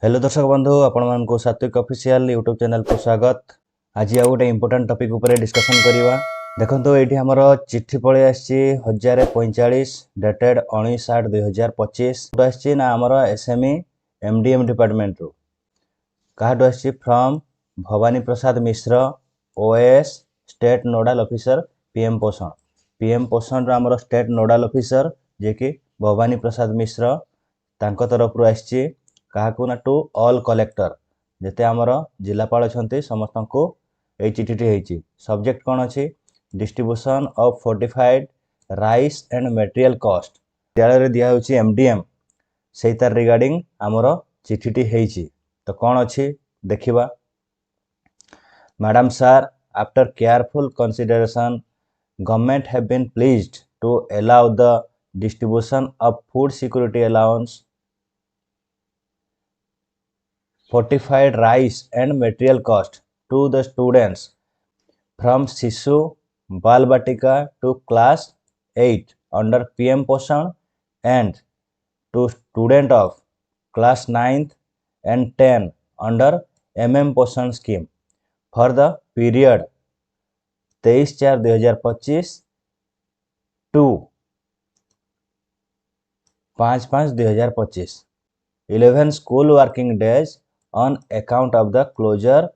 Hello दर्शक बंधु आपण मानक सात्विक ऑफिशियल यूट्यूब चैनल को स्वागत। आज आ गोटे इंपोर्टेंट टॉपिक ऊपर डिस्कशन करवा। देखो ये आमर चिट्ठी पलि आसी 1045 डेटेड 19/8/2025 आसी ना आमर एसएमई एमडीएम डिपार्टमेंट रू कहाटू आसी from Bhabani Prasad Mishra OS state nodal officer PM Poshan आमर स्टेट नोडाल ऑफिसर जे कि भवानी प्रसाद मिश्र तांको तरफ रु आसी क्या ना टू ऑल कलेक्टर जिते आमर जिलापाल अच्छा समस्त को ये चिठीटी होती। सब्जेक्ट कौन अच्छी distribution of fortified rice and material cost विद्यालय दिखाई एमडीएम से तार रिगार्डिंग आमर चिठीटी होती। तो कौन अच्छी देखा madam sir after careful consideration government have been pleased to allow the distribution of food security allowance fortified rice and material cost to the students from Sishu Bal Batika to class 8 under PM Poshan and to student of class 9th and 10 under MM Poshan scheme for the period 23/4/2025 to 5/5/2025 11 school working days on account of the closure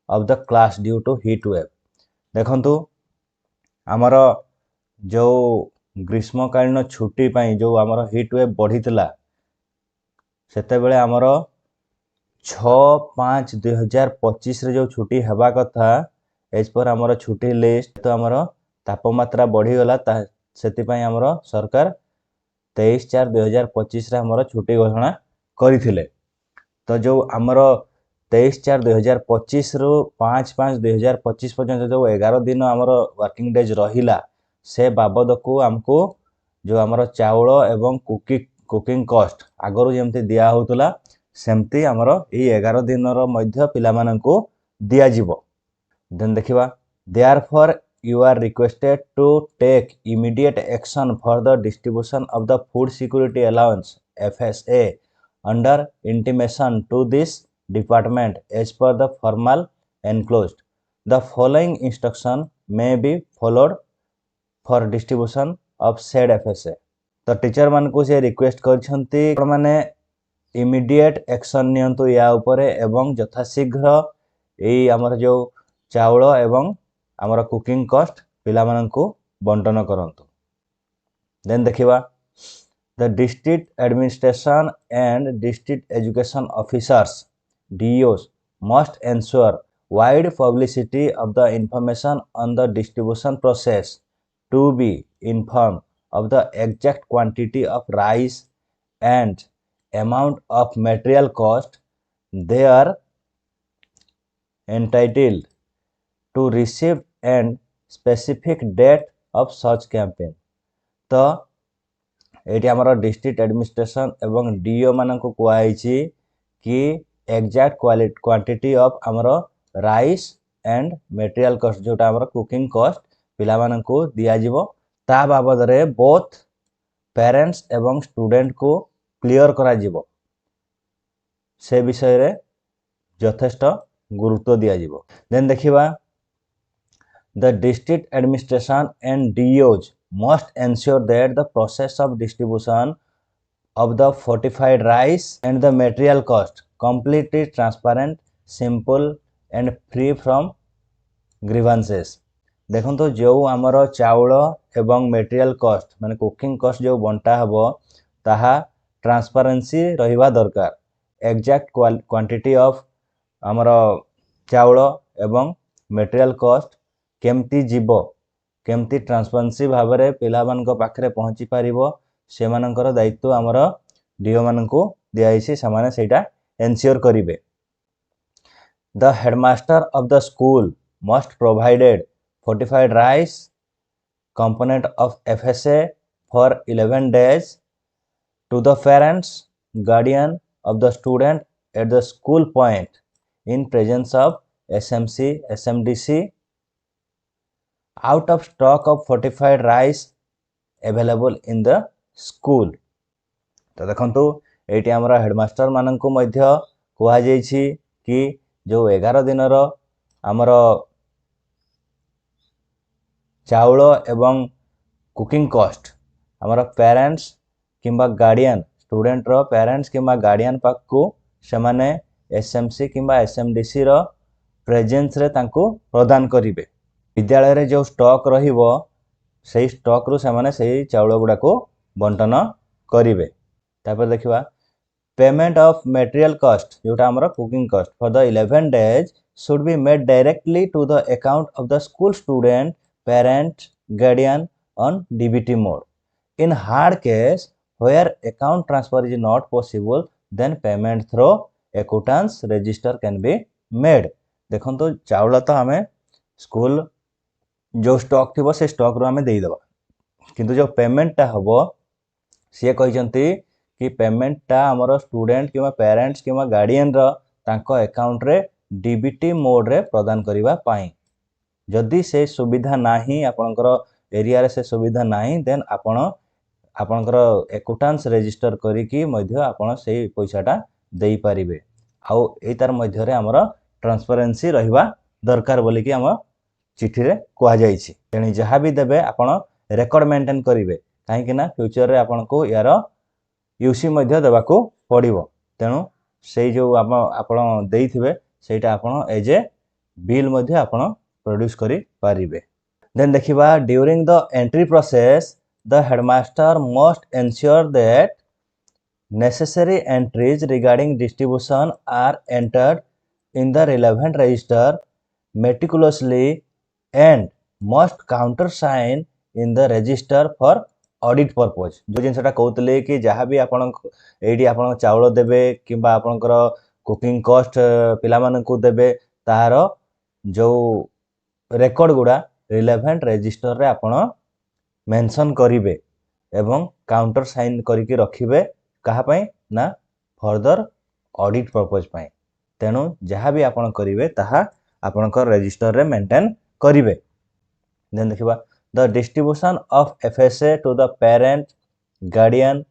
of the class due to heat wave। देखंतु आमर जो ग्रीष्मकालीन छुट्टी पाई जो आमर hit wave बढ़ीला सेते बेले आमर 6/5/2025 रे जो छुट्टी हेबा कथा एज पर आमर छुट्टी लिस्ट तो आमर तापमात्रा बढ़ीगला से आमर सरकार 23/4/2025 रे आमर छुट्टी घोषणा करथिले। तो जो आमर 23/4/2025 रु 5/5/2025 पर्यंत जो 11 दिन आमर वर्किंग डेज रहिला से बाबद को आमको जो आमर चाउल एवं कुकिंग कॉस्ट आगरू जमती दिया होतला सेमती आमर ये 11 दिन मध्य पिला माननको दिया जिवो। देन देखिबा therefore you are requested to take immediate action for the distribution of the food security allowance FSA under intimation to this department as per the formal enclosed. The following instruction may be followed for distribution of said FSA। तो teacher मान को से request करछंती माने immediate action नियंतु या उपरे एवं यथाशीघ्र एई हमर जो चाउल एवं हमर कुकिंग कॉस्ट पिला माननको बंटन करंतु। देन देखिबा The district administration and district education officers DEOs must ensure wide publicity of the information on the distribution process to be informed of the exact quantity of rice and amount of material cost they are entitled to receive and specific date of such campaign। तो ये आमर district administration एवं do मान को कहुई कि exact quantity of आमर rice and material cost जोटा आमर कुकिंग कॉस्ट पिला मान को दिया जिवो ता बाबद रे बोथ पेरेंट्स एवं स्टूडेंट को क्लियर करा जिवो से विषय रे यथेष्ट गुरुत्व दिया जिवो। देन देखिबा The district administration and DEOs must ensure that the process of distribution of the fortified rice and the material cost completely transparent, simple and free from grievances। देखो तो जो आमर चाउल एवं मटेरियल कॉस्ट माने कुकिंग कॉस्ट जो बंटा हबो ताहा transparency रहिबा दरकार। एक्जाक्ट क्वांटिटी ऑफ आमर चाउल एवं मटेरियल कॉस्ट केमती जीव केमती ट्रांसपेरेंसी भाव में पिला मानक पाखरे पहुँची पारिबो से मानकर दायित्व आमर डीओ मानक दियाइछि समाने सेटा एनश्योर करिवे। The headmaster of the school must provided fortified rice component of FSA for 11 days to the parents guardian of the student at the school point in presence of SMC SMDC out of stock of fortified rice available in the school। तो देखंतु eighty हमरा headmaster मानन को मध्य କୁହାଯାଇଛି କି ଯେଉଁ 11 ଦିନର ଆମର ଚାଉଳ ଏବଂ କୁକିଂ କଷ୍ଟ ଆମର ପ୍ୟାରେଣ୍ଟସ୍ କିମ୍ବା ଗାର୍डिଆନ୍ स्टूडेंटर पेरेंट्स किंबा गार्डियन पाखु सेमाने एसएमसी किंबा एसएमडीसी रो प्रेजेंस रे तांको प्रदान करिवे। विद्यालय रे जो स्टॉक रहिबो सेही स्टॉक रु सेमाने सेही चाउल गुडा को बंटन करिवे। तापर देखिबा पेमेंट ऑफ मटेरियल कॉस्ट जोटा हमर cooking cost for the 11 days should be made directly to the account of the school student parent guardian on DBT mode. In hard case where account transfer is not possible then payment through accounts register can be made। देखो चाउल तो आम school जो stock थी से stock रू आम देदेबा किंतु जो पेमेंट टा हम सी कहते कि पेमेंट टा आमर स्टूडेंट कि पेरेंट्स कि गार्डियन अकाउंट रे डीबीटी मोड रे प्रदान करने पाई। जदि से सुविधा नाही आपणकर एरिया रे से सुविधा नाही देन आपणकर एकाउंट्स रजिस्टर करिकी मध्य आपण से पैसाटा देई पारिबे। आउ ए तार मध्य रे हमर ट्रांसपेरेंसी रहिबा दरकार बोली कि हम चिठी रे कोआ जाईछि। तेणी जहाँ भी देबे आपण रेकॉर्ड मेंटेन करिवे काहे कि ना फ्यूचर रे आपण को यार यूसी मध्य देबाको पड़िबो। तेणु से जो आपण देइथिबे सेटा आपण एज ए बिल मध्य आपण प्रोड्यूस करि पारिबे। देन देखिबा during the entry process the headmaster must ensure that necessary entries regarding distribution are entered in the relevant register meticulously and must countersign in the register for audit purpose। जो जिनसटा कहतले कि जहाँ भी आपण AD आपण चाउल देबे किंबा आपणकर कुकिंग कॉस्ट पिला मानकू देबे तार जो रेकॉर्ड गुडा रिलेवेंट रजिस्टर रे आपण मेंशन करिवे एवं काउंटर साइन करके रखिबे कहा पई ना फर्दर ऑडिट पर्पस पई। तेणु जहाँ भी आपण करिवे ताहा आपणकर रजिस्टर रे मेंटेन करिवे। देन देखिबा the distribution of FSA to the parent guardian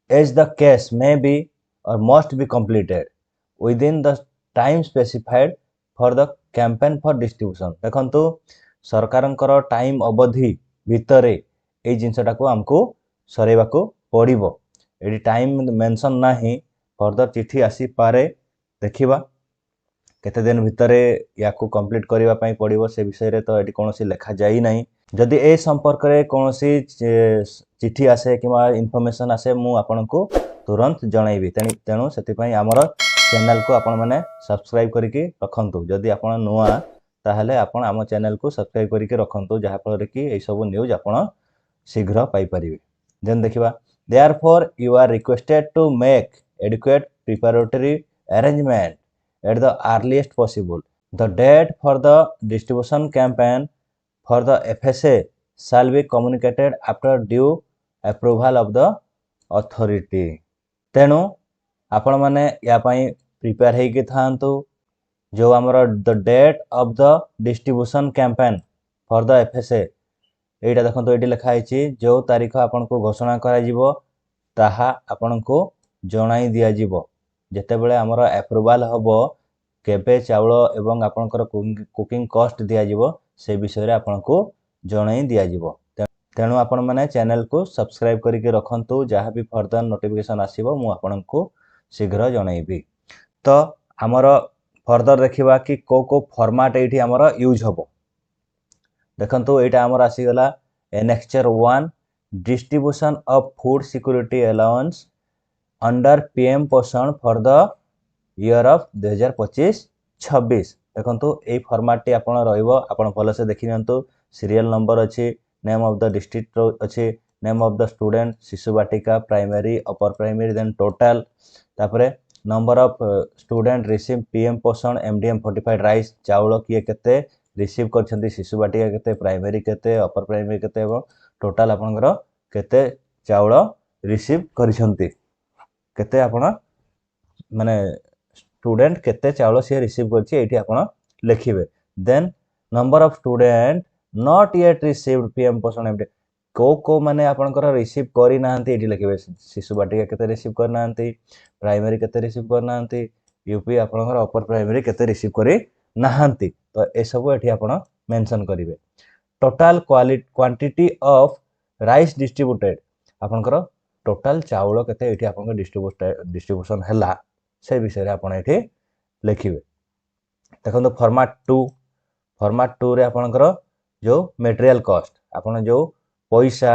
as the case may be or must be completed within the time specified for the campaign for distribution. देखंतु सरकारंकर टाइम अवधि भितर ए जिनसटा को हमको सरेबाको पड़िबो। एडी टाइम मेंशन नाही फर्दर चिठी आसी पारे देखिबा केते दिन भितर याकू कंप्लीट करबा पई पड़िबो से विषय रे तो एडी कोनोसी लेखा जाई नाही। जदि ए संपर्क रे कोनोसी चिठी आसे किबा इन्फॉर्मेशन आसे मु आपनको तुरंत जणाइबी। तेणु सेति पई हमर चैनल को आपण माने सब्सक्राइब करके रखंतु। जदि आपण नुआ ताहले आपण आम चैनल को सब्सक्राइब करके रखंतु जहाँ फल कि ये सब न्यूज आपण शीघ्र पाई परिबे। देन देखिबा therefore you are requested to make adequate preparatory arrangement at the earliest possible. The date for the distribution campaign for the FSA shall be communicated after due approval of the authority. तेणु आपण माने या पई prepare हेकि थांतु। जो आमर the date of the distribution campaign for the FSA एटा देखो ये लिखाई जो तारीख आपन को घोषणा करा ताहा आपन को जणाई दिया जिवो। जेतेबेले आमर अप्रूवल हबो केबे चाउल एवं आपनकर कुकिंग कॉस्ट दिया जिवो से विषय रे आपन को जणाई दिया जिवो। तेणु आपण माने चैनल को सब्सक्राइब करके रखंतु जहाँ भी फर्दर नोटिफिकेशन आसीबो मु आपन को शीघ्र जणाइबी। तो आमर फर्दर देखिबा कि को फॉर्मेट एठी हमर यूज हबो। देखंतु एटा हमर आसीगला annexure 1 distribution of food security allowance under PM Poshan for the year of 2025-26। देखंतु ए फॉर्मेट टी आपण रहइबो आपण भल से देखि नंतु। सीरियल नंबर अछि, नेम ऑफ द डिस्ट्रिक्ट अछि, name of the student Shishu Vatika primary upper primary then total तापरे number of student receive PM Poshan MDM fortified rice चाउल किए केते रिसीव करछंती शिशु बाटिका केते प्राइमरी केते अपर प्राइमरी केते एवं टोटल आपनकर केते चाउल रिसीव करछंती केते आपण माने स्टूडेंट केते चाउल से रिसीव करछि एठी आपण लिखिबे। Then number of student not yet received PM Poshan MDM को माने आपनकर रिसीव करि नाहंती एठी लिखिबे शिशु बाटिका केते रिसीव कर नाहंती प्राइमरी केते रिसीव कर नाहंती यूपी आपनकर अपर प्राइमरी केते रिसीव करि नाहंती तो ए सब एठी आपण मेंशन करिवे total quantity of rice distributed आपनकर टोटल चाउल केते एठी आपनकर डिस्ट्रीब्यूशन हला से विषय रे आपण एठी लिखिबे देखो फॉर्मेट 2 रे आपनकर जो मटेरियल कॉस्ट आपण जो पैसा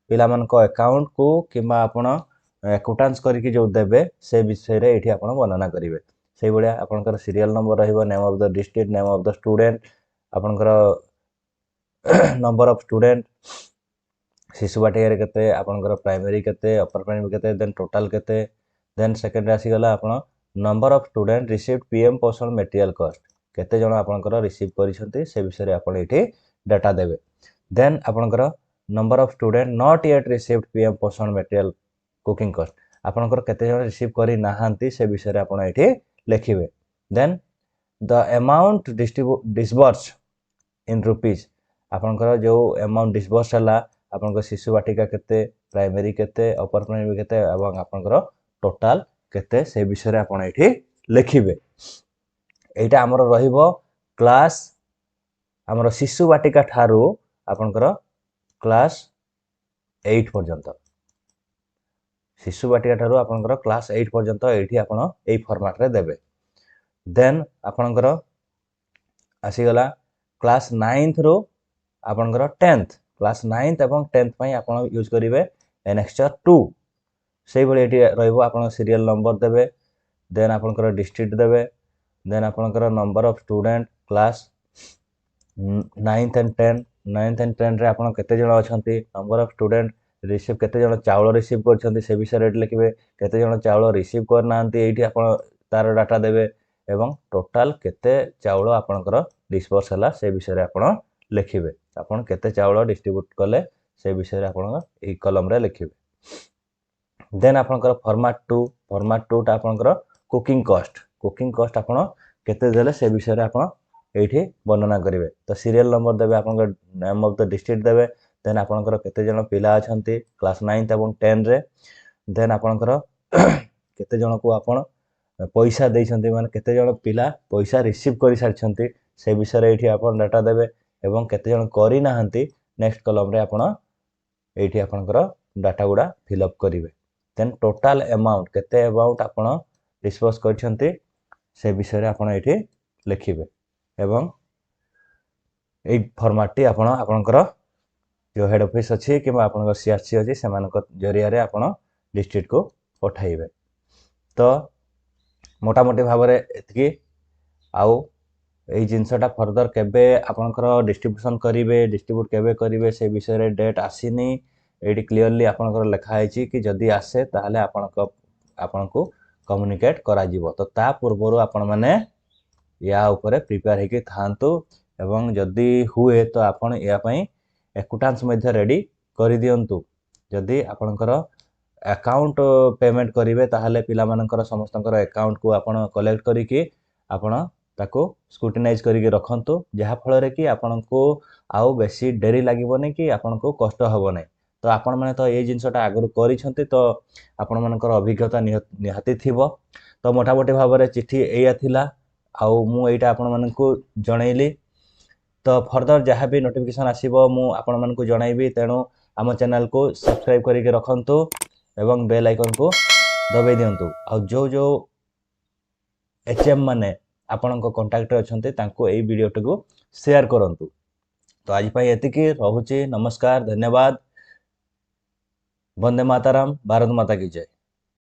पिला मन को अकाउंट को किबा आपण अकाउंटेंस करके जो देबे से विषय रे एठी आपण वर्णना करिवे से बलिया आपनकर सीरियल नंबर रहइबो name of the district name of the student आपनकर number of student Shishu Vatika रे केते आपनकर प्राइमरी केते अपर प्राइमरी केते देन टोटल केते देन सेकंड राशि गला आपण number of student received PM Poshan material cost केते जण आपनकर रिसीव करिसंती से विषय रे आपण एठी डाटा देबे देन आपनकर number of student not yet received PM Poshan material cooking cost आपनकर केते जण रिसीव करि नाहंती से विषय रे आपण एठी लिखिबे then the amount disburse in rupees आपनकर जो अमाउंट डिस्बर्स हला आपनकर शिशु बाटिका केते प्राइमरी केते अपर प्राइमरी केते एवं आपनकर टोटल केते से विषय रे आपण एठी लिखिबे एटा हमर रहिबो क्लास हमर शिशु बाटिका ठारू आपनकर क्लास 8 पर्यंत शिशु बाटिका ठारू आपनकर क्लास 8 पर्यंत एठी आपण एई फॉर्मेट रे देबे देन आपनकर आसी गला क्लास 9th रो आपनकर 10th क्लास 9th एवं 10th पई आपण यूज करिवे एनेक्सचर 2 सेही बळे एठी रहइबो आपण सीरियल नंबर देबे देन आपनकर डिस्ट्रिक्ट देबे देन आपनकर number of student class 9th and 10 रे आपण केते जण अछंती नंबर ऑफ स्टूडेंट रिसीव केते जण चावल रिसीव करछंती से विषय रे लिखिबे केते जण चावल रिसीव कर नांती एठी आपण तार डाटा देबे एवं टोटल केते चावल आपनकर डिस्पर्स हला से विषय रे आपण लिखिबे आपण केते चावल डिस्ट्रीब्यूट कले से विषय रे आपण ए कॉलम रे लिखिबे देन आपनकर फॉर्मेट 2 ता आपनकर कुकिंग कॉस्ट आपण केते देले से विषय रे आपण एठी वर्णना करिवे तो सीरियल नंबर देबे आपनकर नेम ऑफ द डिस्ट्रिक्ट देबे देन आपनकर केते जण पिला अछंती क्लास 9th एवं 10 रे देन आपनकर केते जण को आपण पैसा देइछंती माने केते जण पिला पैसा रिसीव करि सारछंती से विषय रे एठी आपण डाटा देबे एवं केते जण करि नाहंती नेक्स्ट कॉलम रे आपण एठी आपनकर डाटा गुडा फिल अप करिवे देन टोटल अमाउंट केते अमाउंट आपण डिस्बर्स करछंती से विषय रे आपण एठी लिखिबे एवं ए फॉर्मेट टी आपण आपनकर जो हेड ऑफिस अछि कि आपनकर सीआरसी अछि से मानक जरिया रे आपण डिस्ट्रिक्ट को पठाइबे तो मोटा मोटी भाव रे एतकी आउ एई जिंसटा फर्दर केबे आपनकर डिस्ट्रीब्यूशन करिवे डिस्ट्रीब्यूट केबे करिवे से विषय रे डेट आसीनी एडी क्लियरली आपनकर लिखा आइछि कि जदी आसे ताहले आपनको कम्युनिकेट करा जिवो तो ता पूर्वरु आपण माने या ऊपर प्रिपेयर हेके थांतु एवं जदी हुए तो आपण या पई अकाउंटेंस मध्ये रेडी करि दियंतु जदी आपनकर अकाउंट पेमेंट करिवे ताहले पिला मानकर समस्तकर अकाउंट को आपण कलेक्ट करिके आपण ताको स्क्रूटिनाइज करिके रखंतु जहा फल रे कि आपनको आउ बेसी डेरी लागिबोनी कि आपनको कष्ट हबो नै तो आपण माने तो ए जिंसटा आगरु करि छंती तो आपण मानकर अभिज्ञता निहाती थिबो तो मोटा मोटी भाव रे चिठी एया थिला आउ मु एटा आपण मानकु जणैली तो फर्दर जहाँ भी नोटिफिकेशन आसीबो मु आपण मानकु जणाइबी तेणु आम चैनल को सब्सक्राइब करिके रखंतु एवं बेल आइकन को दबाई दियंतु आ जो एचएम माने आपणको कांटेक्ट रे अछंते तांको एई वीडियो टको शेयर करंतु तो आज पई एतिकी रहूची नमस्कार धन्यवाद वंदे मातरम भारत माता की जय।